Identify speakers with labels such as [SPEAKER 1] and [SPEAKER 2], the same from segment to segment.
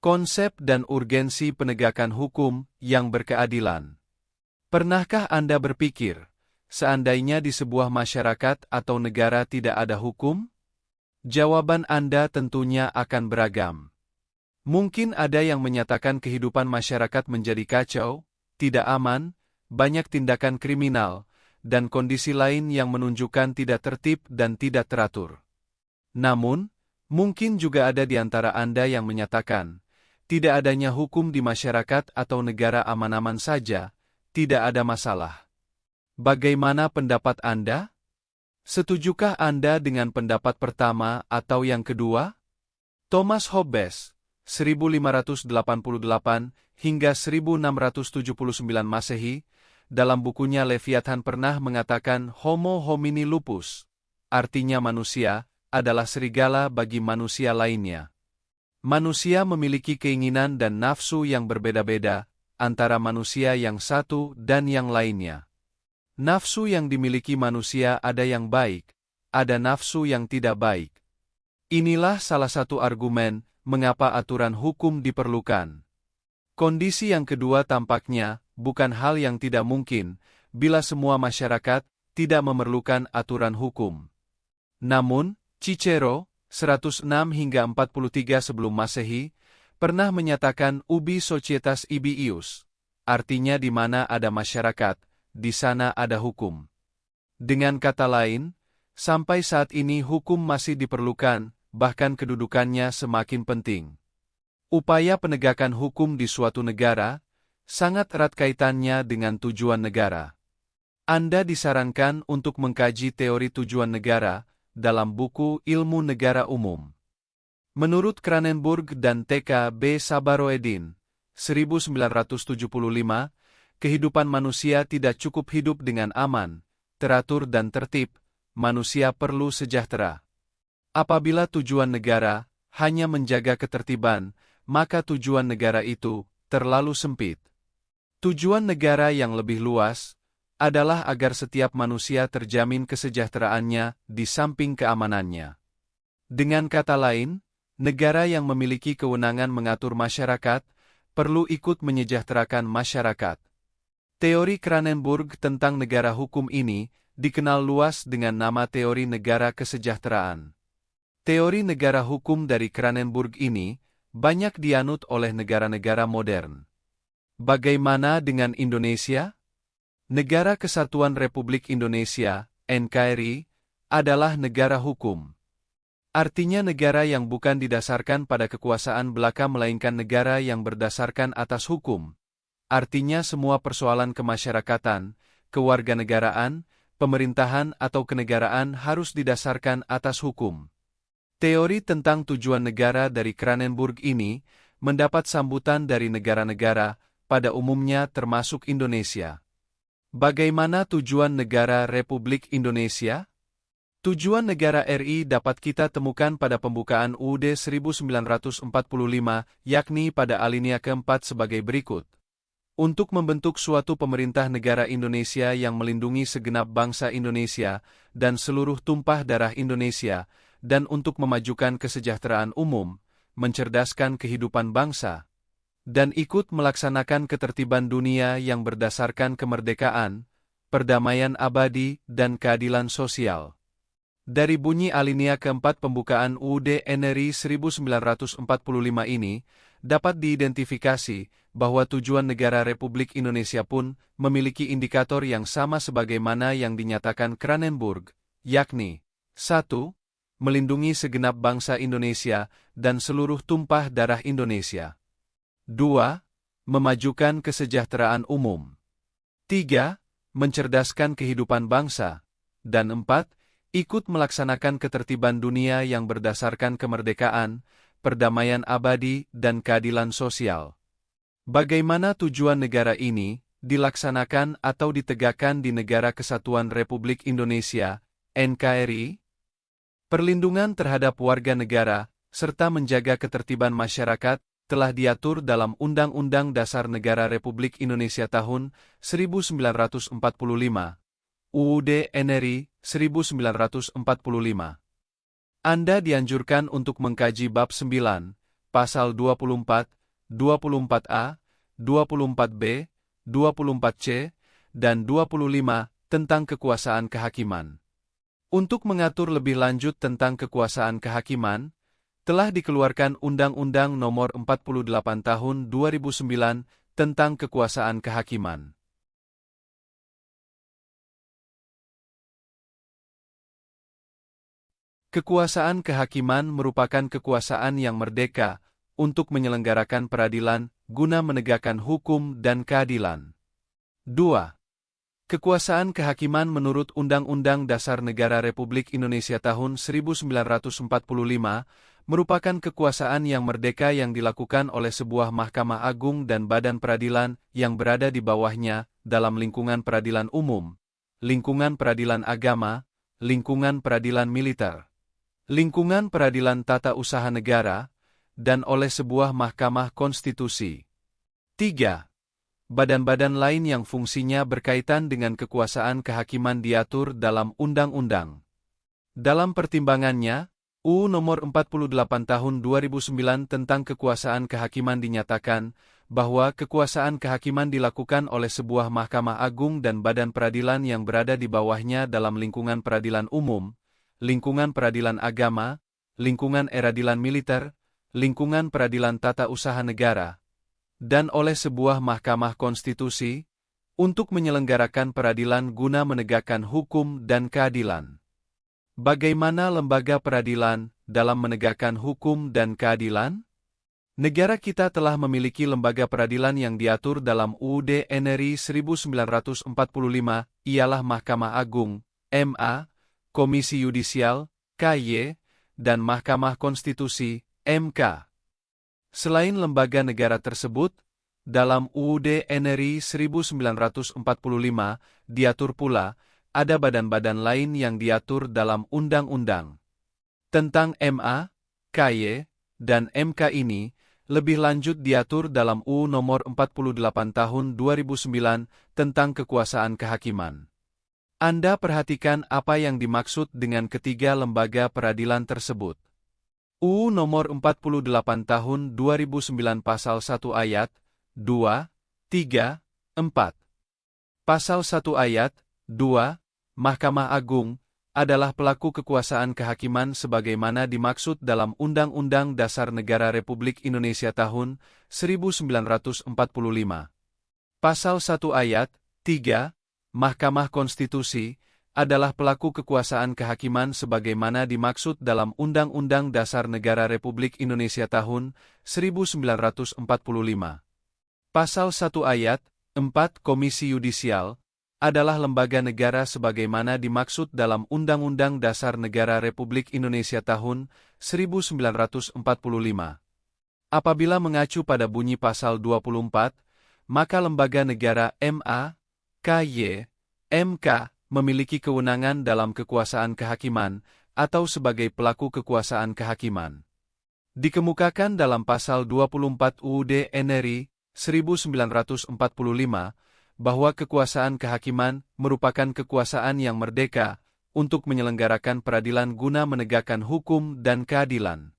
[SPEAKER 1] Konsep dan urgensi penegakan hukum yang berkeadilan. Pernahkah Anda berpikir, seandainya di sebuah masyarakat atau negara tidak ada hukum? Jawaban Anda tentunya akan beragam. Mungkin ada yang menyatakan kehidupan masyarakat menjadi kacau, tidak aman, banyak tindakan kriminal, dan kondisi lain yang menunjukkan tidak tertib dan tidak teratur. Namun, mungkin juga ada di antara Anda yang menyatakan, tidak adanya hukum di masyarakat atau negara aman-aman saja, tidak ada masalah. Bagaimana pendapat Anda? Setujukah Anda dengan pendapat pertama atau yang kedua? Thomas Hobbes, 1588 hingga 1679 Masehi, dalam bukunya Leviathan pernah mengatakan Homo homini lupus, artinya manusia, adalah serigala bagi manusia lainnya. Manusia memiliki keinginan dan nafsu yang berbeda-beda, antara manusia yang satu dan yang lainnya. Nafsu yang dimiliki manusia ada yang baik, ada nafsu yang tidak baik. Inilah salah satu argumen mengapa aturan hukum diperlukan. Kondisi yang kedua tampaknya bukan hal yang tidak mungkin bila semua masyarakat tidak memerlukan aturan hukum. Namun, Cicero, 106 hingga 43 sebelum Masehi, pernah menyatakan ubi societas ibi ius, artinya di mana ada masyarakat, di sana ada hukum. Dengan kata lain, sampai saat ini hukum masih diperlukan, bahkan kedudukannya semakin penting. Upaya penegakan hukum di suatu negara sangat erat kaitannya dengan tujuan negara. Anda disarankan untuk mengkaji teori tujuan negara dalam buku Ilmu Negara Umum. Menurut Cranenburg dan T.K.B. Sabaroedin, 1975, kehidupan manusia tidak cukup hidup dengan aman, teratur dan tertib, manusia perlu sejahtera. Apabila tujuan negara hanya menjaga ketertiban, maka tujuan negara itu terlalu sempit. Tujuan negara yang lebih luas adalah agar setiap manusia terjamin kesejahteraannya di samping keamanannya. Dengan kata lain, negara yang memiliki kewenangan mengatur masyarakat perlu ikut menyejahterakan masyarakat. Teori Cranenburg tentang negara hukum ini dikenal luas dengan nama teori negara kesejahteraan. Teori negara hukum dari Cranenburg ini banyak dianut oleh negara-negara modern. Bagaimana dengan Indonesia? Negara Kesatuan Republik Indonesia, NKRI, adalah negara hukum. Artinya negara yang bukan didasarkan pada kekuasaan belaka melainkan negara yang berdasarkan atas hukum. Artinya semua persoalan kemasyarakatan, kewarganegaraan, pemerintahan atau kenegaraan harus didasarkan atas hukum. Teori tentang tujuan negara dari Cranenburg ini mendapat sambutan dari negara-negara, pada umumnya termasuk Indonesia. Bagaimana tujuan negara Republik Indonesia? Tujuan negara RI dapat kita temukan pada pembukaan UUD 1945, yakni pada alinea keempat sebagai berikut. Untuk membentuk suatu pemerintah negara Indonesia yang melindungi segenap bangsa Indonesia dan seluruh tumpah darah Indonesia, dan untuk memajukan kesejahteraan umum, mencerdaskan kehidupan bangsa, dan ikut melaksanakan ketertiban dunia yang berdasarkan kemerdekaan, perdamaian abadi, dan keadilan sosial. Dari bunyi alinea keempat pembukaan UUD NRI 1945 ini, dapat diidentifikasi bahwa tujuan negara Republik Indonesia pun memiliki indikator yang sama sebagaimana yang dinyatakan Cranenburg, yakni 1. Melindungi segenap bangsa Indonesia dan seluruh tumpah darah Indonesia. 2. Memajukan kesejahteraan umum. 3. Mencerdaskan kehidupan bangsa. Dan 4. Ikut melaksanakan ketertiban dunia yang berdasarkan kemerdekaan, perdamaian abadi, dan keadilan sosial. Bagaimana tujuan negara ini dilaksanakan atau ditegakkan di Negara Kesatuan Republik Indonesia, NKRI? Perlindungan terhadap warga negara, serta menjaga ketertiban masyarakat, telah diatur dalam Undang-Undang Dasar Negara Republik Indonesia tahun 1945, UUD NRI 1945. Anda dianjurkan untuk mengkaji bab 9, Pasal 24, 24A, 24B, 24C, dan 25 tentang kekuasaan kehakiman. Untuk mengatur lebih lanjut tentang kekuasaan kehakiman, telah dikeluarkan Undang-Undang Nomor 48 Tahun 2009 tentang kekuasaan kehakiman. Kekuasaan kehakiman merupakan kekuasaan yang merdeka untuk menyelenggarakan peradilan guna menegakkan hukum dan keadilan. 2. Kekuasaan kehakiman menurut Undang-Undang Dasar Negara Republik Indonesia tahun 1945 merupakan kekuasaan yang merdeka yang dilakukan oleh sebuah Mahkamah Agung dan badan peradilan yang berada di bawahnya dalam lingkungan peradilan umum, lingkungan peradilan agama, lingkungan peradilan militer, lingkungan peradilan tata usaha negara, dan oleh sebuah Mahkamah Konstitusi. 3. Badan-badan lain yang fungsinya berkaitan dengan kekuasaan kehakiman diatur dalam undang-undang. Dalam pertimbangannya, UU Nomor 48 Tahun 2009 tentang kekuasaan kehakiman dinyatakan bahwa kekuasaan kehakiman dilakukan oleh sebuah Mahkamah Agung dan badan peradilan yang berada di bawahnya dalam lingkungan peradilan umum, lingkungan peradilan agama, lingkungan peradilan militer, lingkungan peradilan tata usaha negara, dan oleh sebuah Mahkamah Konstitusi, untuk menyelenggarakan peradilan guna menegakkan hukum dan keadilan. Bagaimana lembaga peradilan dalam menegakkan hukum dan keadilan? Negara kita telah memiliki lembaga peradilan yang diatur dalam UUD NRI 1945, ialah Mahkamah Agung, MA, Komisi Yudisial, KY, dan Mahkamah Konstitusi, MK. Selain lembaga negara tersebut, dalam UUD NRI 1945 diatur pula ada badan-badan lain yang diatur dalam undang-undang. Tentang MA, KY, dan MK ini, lebih lanjut diatur dalam UU Nomor 48 Tahun 2009 tentang kekuasaan kehakiman. Anda perhatikan apa yang dimaksud dengan ketiga lembaga peradilan tersebut. UU Nomor 48 Tahun 2009 Pasal 1 Ayat 2, 3, 4. Pasal 1 Ayat 2, Mahkamah Agung adalah pelaku kekuasaan kehakiman sebagaimana dimaksud dalam Undang-Undang Dasar Negara Republik Indonesia tahun 1945. Pasal 1 Ayat 3, Mahkamah Konstitusi adalah pelaku kekuasaan kehakiman sebagaimana dimaksud dalam Undang-Undang Dasar Negara Republik Indonesia tahun 1945. Pasal 1 Ayat 4 Komisi Yudisial adalah lembaga negara sebagaimana dimaksud dalam Undang-Undang Dasar Negara Republik Indonesia tahun 1945. Apabila mengacu pada bunyi pasal 24, maka lembaga negara MA, KY, MK memiliki kewenangan dalam kekuasaan kehakiman atau sebagai pelaku kekuasaan kehakiman. Dikemukakan dalam pasal 24 UUD NRI 1945 bahwa kekuasaan kehakiman merupakan kekuasaan yang merdeka untuk menyelenggarakan peradilan guna menegakkan hukum dan keadilan.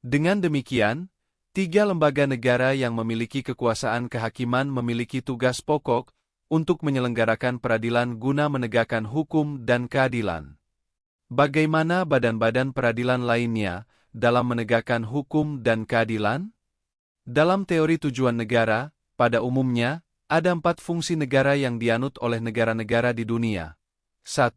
[SPEAKER 1] Dengan demikian, tiga lembaga negara yang memiliki kekuasaan kehakiman memiliki tugas pokok untuk menyelenggarakan peradilan guna menegakkan hukum dan keadilan. Bagaimana badan-badan peradilan lainnya dalam menegakkan hukum dan keadilan? Dalam teori tujuan negara, pada umumnya, ada 4 fungsi negara yang dianut oleh negara-negara di dunia. 1.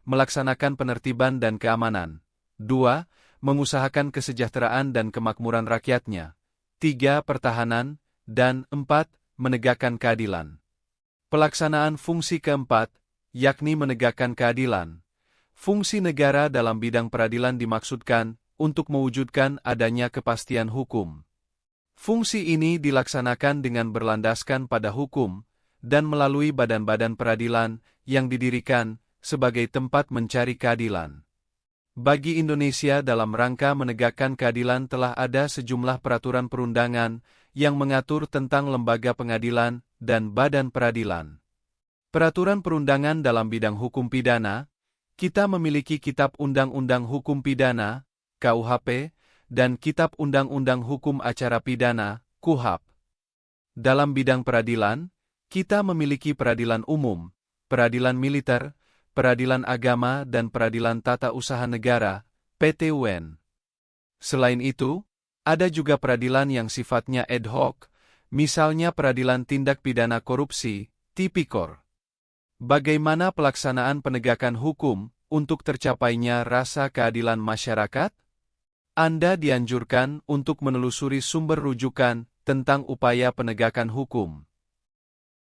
[SPEAKER 1] Melaksanakan penertiban dan keamanan. 2. Mengusahakan kesejahteraan dan kemakmuran rakyatnya. 3. Pertahanan. Dan 4. Menegakkan keadilan. Pelaksanaan fungsi keempat, yakni menegakkan keadilan. Fungsi negara dalam bidang peradilan dimaksudkan untuk mewujudkan adanya kepastian hukum. Fungsi ini dilaksanakan dengan berlandaskan pada hukum dan melalui badan-badan peradilan yang didirikan sebagai tempat mencari keadilan. Bagi Indonesia dalam rangka menegakkan keadilan telah ada sejumlah peraturan perundangan yang mengatur tentang lembaga pengadilan dan badan peradilan. Peraturan perundangan dalam bidang hukum pidana, kita memiliki Kitab Undang-Undang Hukum Pidana, KUHP, dan Kitab Undang-Undang Hukum Acara Pidana, KUHP. Dalam bidang peradilan, kita memiliki peradilan umum, peradilan militer, peradilan agama dan peradilan tata usaha negara, PT-UN. Selain itu, ada juga peradilan yang sifatnya ad hoc, misalnya peradilan tindak pidana korupsi, Tipikor. Bagaimana pelaksanaan penegakan hukum untuk tercapainya rasa keadilan masyarakat? Anda dianjurkan untuk menelusuri sumber rujukan tentang upaya penegakan hukum.